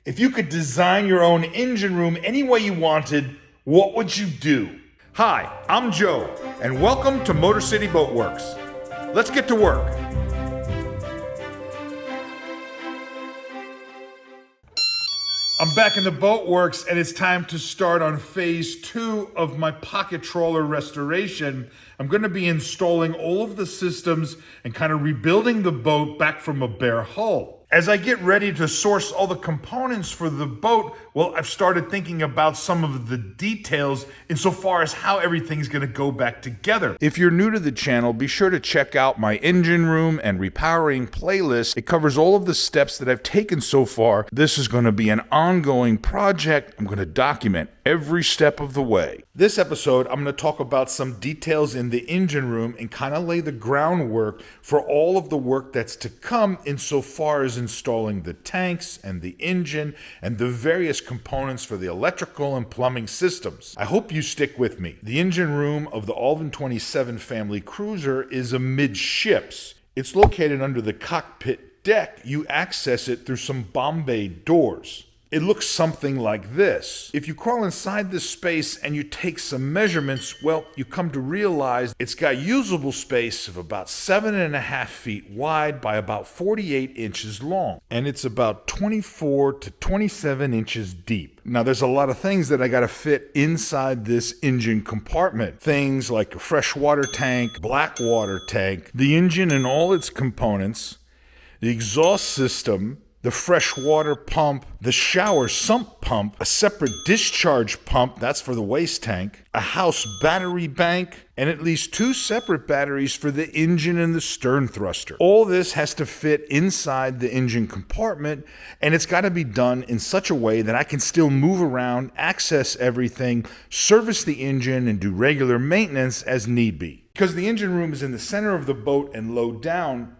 If you could design your own engine room any way you wanted, what would you do? Hi, I'm Joe, and welcome to MotorCity Boat Works. Let's get to work. I'm back in the Boat Works, and it's time to start on phase 2 of my pocket trawler restoration. I'm going to be installing all of the systems and kind of rebuilding the boat back from a bare hull. As I get ready to source all the components for the boat, well, I've started thinking about some of the details insofar as how everything's going to go back together. If you're new to the channel, be sure to check out my engine room and repowering playlist. It covers all of the steps that I've taken so far. This is going to be an ongoing project. I'm going to document every step of the way. This episode, I'm going to talk about some details in the engine room and kind of lay the groundwork for all of the work that's to come insofar as installing the tanks and the engine and the various components for the electrical and plumbing systems. I hope you stick with me. The engine room of the Albin 27 family cruiser is amidships. It's located under the cockpit deck. You access it through some Bombay Doors. It looks something like this. If you crawl inside this space and you take some measurements, well, you come to realize it's got usable space of about 7.5 feet wide by about 48 inches long. And it's about 24 to 27 inches deep. Now, there's a lot of things that I gotta fit inside this engine compartment. Things like a freshwater tank, blackwater tank, the engine and all its components, the exhaust system, the freshwater pump, the shower sump pump, a separate discharge pump, that's for the waste tank, a house battery bank, and at least 2 separate batteries for the engine and the stern thruster. All this has to fit inside the engine compartment, and it's got to be done in such a way that I can still move around, access everything, service the engine, and do regular maintenance as need be. Because the engine room is in the center of the boat and low down,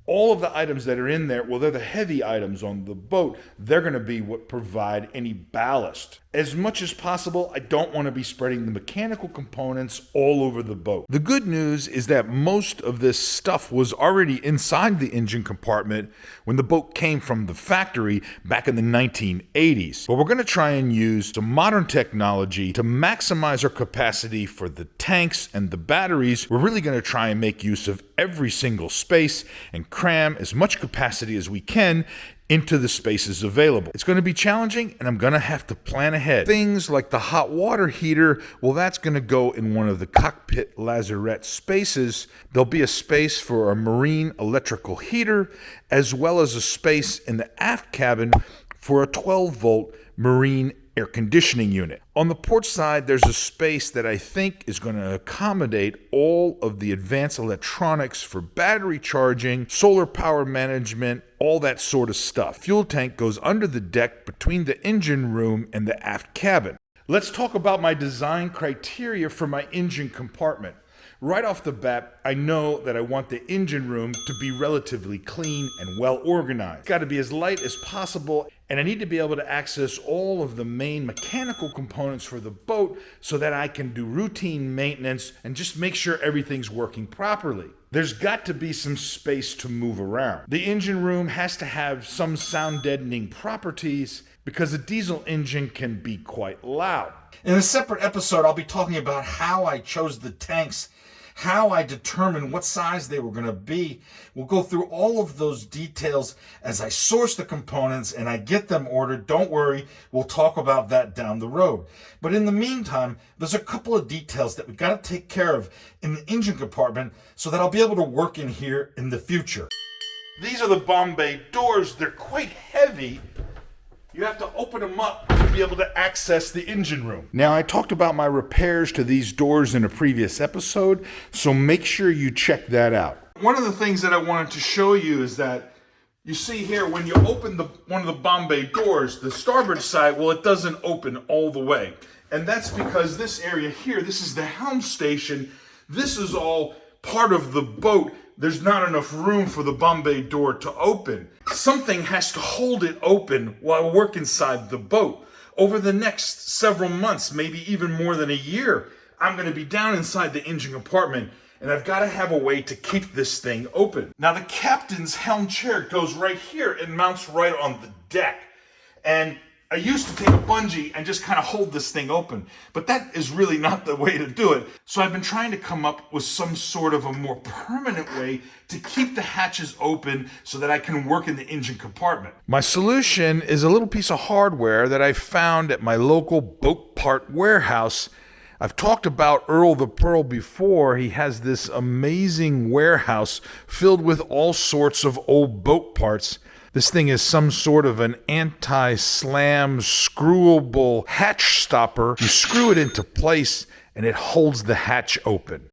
all of the items that are in there, well, they're the heavy items on the boat. They're going to be what provide any ballast. As much as possible, I don't want to be spreading the mechanical components all over the boat. The good news is that most of this stuff was already inside the engine compartment when the boat came from the factory back in the 1980s. But we're going to try and use some modern technology to maximize our capacity for the tanks and the batteries. We're really going to try and make use of every single space and cram as much capacity as we can into the spaces available. It's going to be challenging, and I'm going to have to plan ahead. Things like the hot water heater, well, that's going to go in one of the cockpit lazarette spaces. There'll be a space for a marine electrical heater, as well as a space in the aft cabin for a 12-volt marine air conditioning unit. On the port side, there's a space that I think is going to accommodate all of the advanced electronics for battery charging, solar power management, all that sort of stuff. Fuel tank goes under the deck between the engine room and the aft cabin. Let's talk about my design criteria for my engine compartment. Right off the bat, I know that I want the engine room to be relatively clean and well organized. It's got to be as light as possible, and I need to be able to access all of the main mechanical components for the boat so that I can do routine maintenance and just make sure everything's working properly. There's got to be some space to move around. The engine room has to have some sound deadening properties because a diesel engine can be quite loud. In a separate episode, I'll be talking about how I chose the tanks, how I determined what size they were going to be. We'll go through all of those details as I source the components and I get them ordered. Don't worry, we'll talk about that down the road. But in the meantime, there's a couple of details that we've got to take care of in the engine compartment so that I'll be able to work in here in the future. These are the Bombay Doors. They're quite heavy. You have to open them up to be able to access the engine room. Now, I talked about my repairs to these doors in a previous episode, so make sure you check that out. One of the things that I wanted to show you is that you see here when you open one of the Bombay Doors, the starboard side, well, it doesn't open all the way. And that's because this area here, this is the helm station. This is all part of the boat. There's not enough room for the Bombay Door to open. Something has to hold it open while I work inside the boat. Over the next several months, maybe even more than a year, I'm going to be down inside the engine compartment, and I've got to have a way to keep this thing open. Now, the captain's helm chair goes right here and mounts right on the deck. And I used to take a bungee and just kind of hold this thing open, but that is really not the way to do it. So I've been trying to come up with some sort of a more permanent way to keep the hatches open so that I can work in the engine compartment. My solution is a little piece of hardware that I found at my local boat part warehouse. I've talked about Earl the Pearl before. He has this amazing warehouse filled with all sorts of old boat parts. This thing is some sort of an anti-slam screwable hatch stopper. You screw it into place and it holds the hatch open.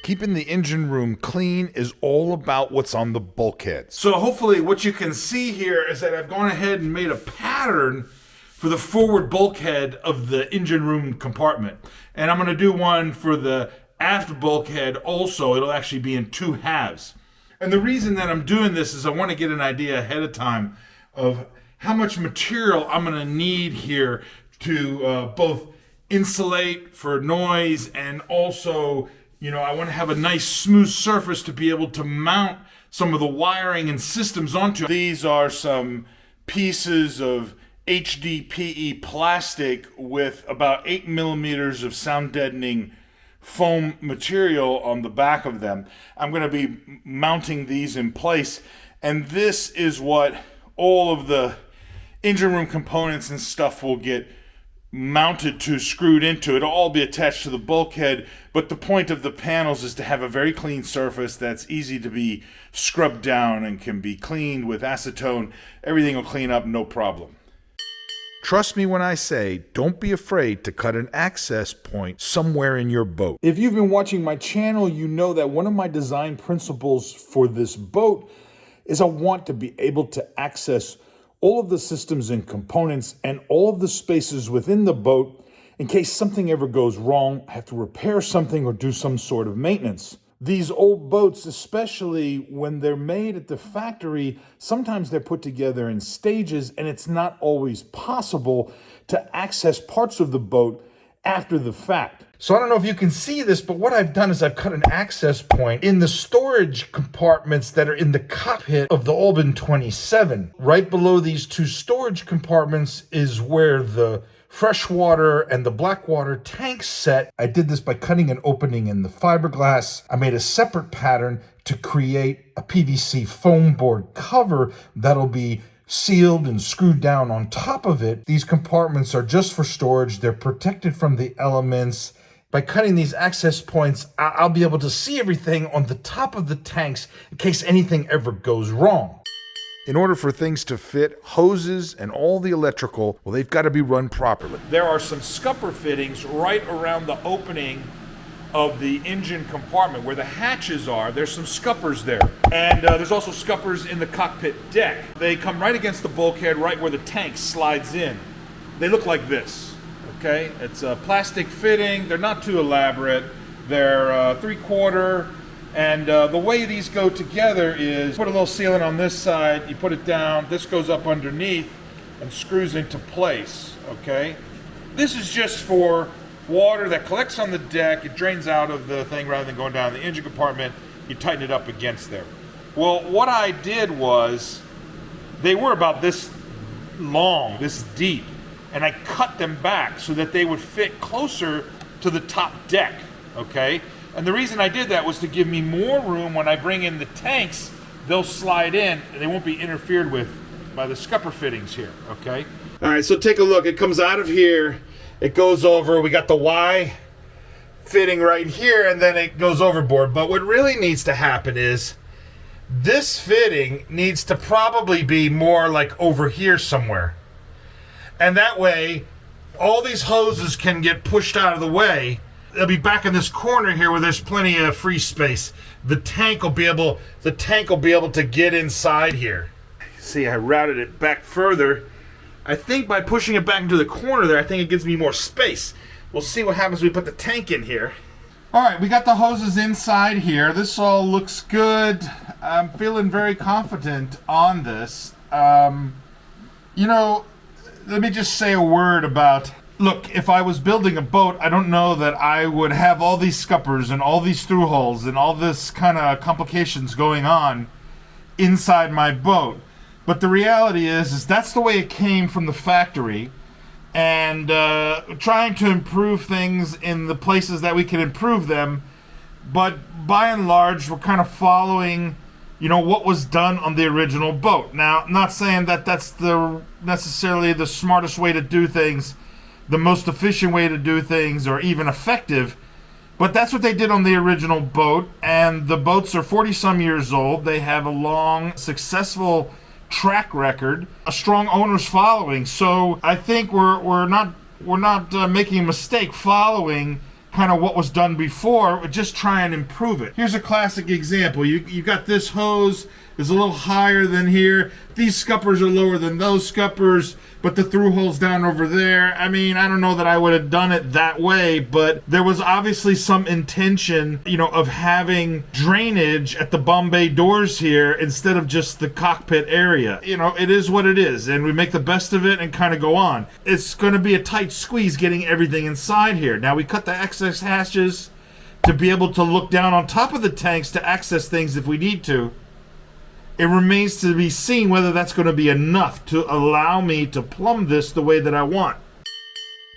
Keeping the engine room clean is all about what's on the bulkheads. So hopefully what you can see here is that I've gone ahead and made a pattern for the forward bulkhead of the engine room compartment. And I'm going to do one for the aft bulkhead also. It'll actually be in two halves. And the reason that I'm doing this is I want to get an idea ahead of time of how much material I'm going to need here to both insulate for noise and also, I want to have a nice smooth surface to be able to mount some of the wiring and systems onto. These are some pieces of HDPE plastic with about 8 millimeters of sound deadening foam material on the back of them. I'm going to be mounting these in place, and this is what all of the engine room components and stuff will get mounted to, screwed into. It'll all be attached to the bulkhead, but the point of the panels is to have a very clean surface that's easy to be scrubbed down and can be cleaned with acetone. Everything will clean up, no problem. Trust me when I say, don't be afraid to cut an access point somewhere in your boat. If you've been watching my channel, you know that one of my design principles for this boat is I want to be able to access all of the systems and components and all of the spaces within the boat in case something ever goes wrong, I have to repair something or do some sort of maintenance. These old boats, especially when they're made at the factory, sometimes they're put together in stages and it's not always possible to access parts of the boat after the fact. So I don't know if you can see this, but what I've done is I've cut an access point in the storage compartments that are in the cockpit of the Albin 27. Right below these two storage compartments is where the freshwater and the blackwater tanks set. I did this by cutting an opening in the fiberglass. I made a separate pattern to create a PVC foam board cover that'll be sealed and screwed down on top of it. These compartments are just for storage. They're protected from the elements. By cutting these access points, I'll be able to see everything on the top of the tanks in case anything ever goes wrong. In order for things to fit, hoses and all the electrical, well, they've got to be run properly. There are some scupper fittings right around the opening of the engine compartment where the hatches are. There's some scuppers there. And there's also scuppers in the cockpit deck. They come right against the bulkhead, right where the tank slides in. They look like this, okay? It's a plastic fitting. They're not too elaborate. They're 3/4. And the way these go together is put a little sealant on this side, you put it down, this goes up underneath and screws into place, okay? This is just for water that collects on the deck, it drains out of the thing rather than going down the engine compartment, you tighten it up against there. Well, what I did was, they were about this long, this deep, and I cut them back so that they would fit closer to the top deck, okay? And the reason I did that was to give me more room when I bring in the tanks. They'll slide in and they won't be interfered with by the scupper fittings here, okay? All right, so take a look. It comes out of here. It goes over. We got the Y fitting right here and then it goes overboard. But what really needs to happen is this fitting needs to probably be more like over here somewhere. And that way, all these hoses can get pushed out of the way. They'll be back in this corner here where there's plenty of free space. The tank will be able to get inside here. See, I routed it back further. I think by pushing it back into the corner there, I think it gives me more space. We'll see what happens when we put the tank in here. All right, we got the hoses inside here. This all looks good. I'm feeling very confident on this. You know, let me just say a word about, look, if I was building a boat, I don't know that I would have all these scuppers and all these through holes and all this kind of complications going on inside my boat. But the reality is that's the way it came from the factory. And trying to improve things in the places that we can improve them. But by and large, we're kind of following, what was done on the original boat. Now, I'm not saying that that's necessarily the smartest way to do things, the most efficient way to do things, or even effective. But that's what they did on the original boat. And the boats are 40-some years old. They have a long, successful track record, a strong owner's following. So I think we're not making a mistake following kind of what was done before. Just try and improve it. Here's a classic example. You got this hose is a little higher than here. These scuppers are lower than those scuppers, but the through hole's down over there. I mean, I don't know that I would have done it that way, but there was obviously some intention, of having drainage at the Bombay Doors here instead of just the cockpit area. It is what it is, and we make the best of it and kind of go on. It's going to be a tight squeeze getting everything inside here. Now we cut the access hatches to be able to look down on top of the tanks to access things if we need to. It remains to be seen whether that's going to be enough to allow me to plumb this the way that I want.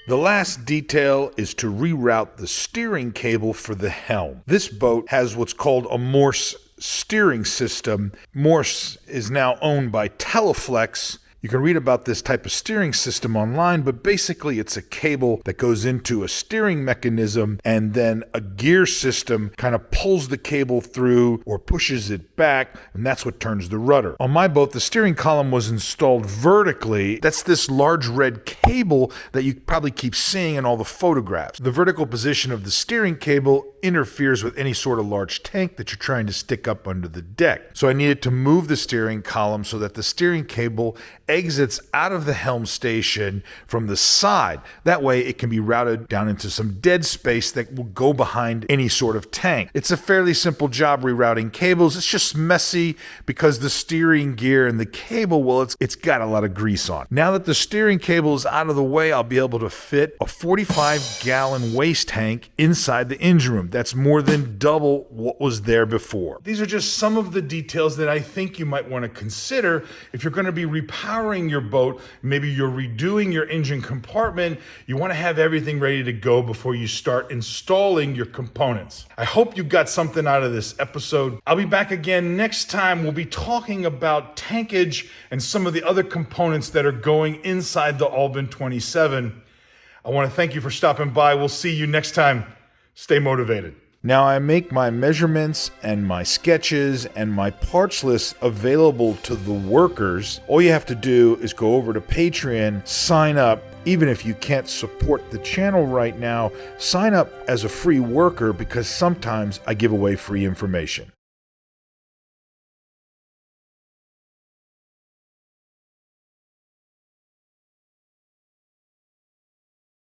The last detail is to reroute the steering cable for the helm. This boat has what's called a Morse steering system. Morse is now owned by Teleflex. You can read about this type of steering system online, but basically it's a cable that goes into a steering mechanism, and then a gear system kind of pulls the cable through or pushes it back, and that's what turns the rudder. On my boat, the steering column was installed vertically. That's this large red cable that you probably keep seeing in all the photographs. The vertical position of the steering cable interferes with any sort of large tank that you're trying to stick up under the deck. So I needed to move the steering column so that the steering cable exits out of the helm station from the side. That way it can be routed down into some dead space that will go behind any sort of tank. It's a fairly simple job rerouting cables. It's just messy because the steering gear and the cable, well, it's got a lot of grease on. Now that the steering cable is out of the way, I'll be able to fit a 45-gallon waste tank inside the engine room. That's more than double what was there before. These are just some of the details that I think you might want to consider if you're going to be repowering your boat. Maybe you're redoing your engine compartment. You want to have everything ready to go before you start installing your components. I hope you got something out of this episode. I'll be back again next time. We'll be talking about tankage and some of the other components that are going inside the Albin 27. I want to thank you for stopping by. We'll see you next time. Stay motivated. Now I make my measurements and my sketches and my parts list available to the workers. All you have to do is go over to Patreon, sign up. Even if you can't support the channel right now, sign up as a free worker because sometimes I give away free information.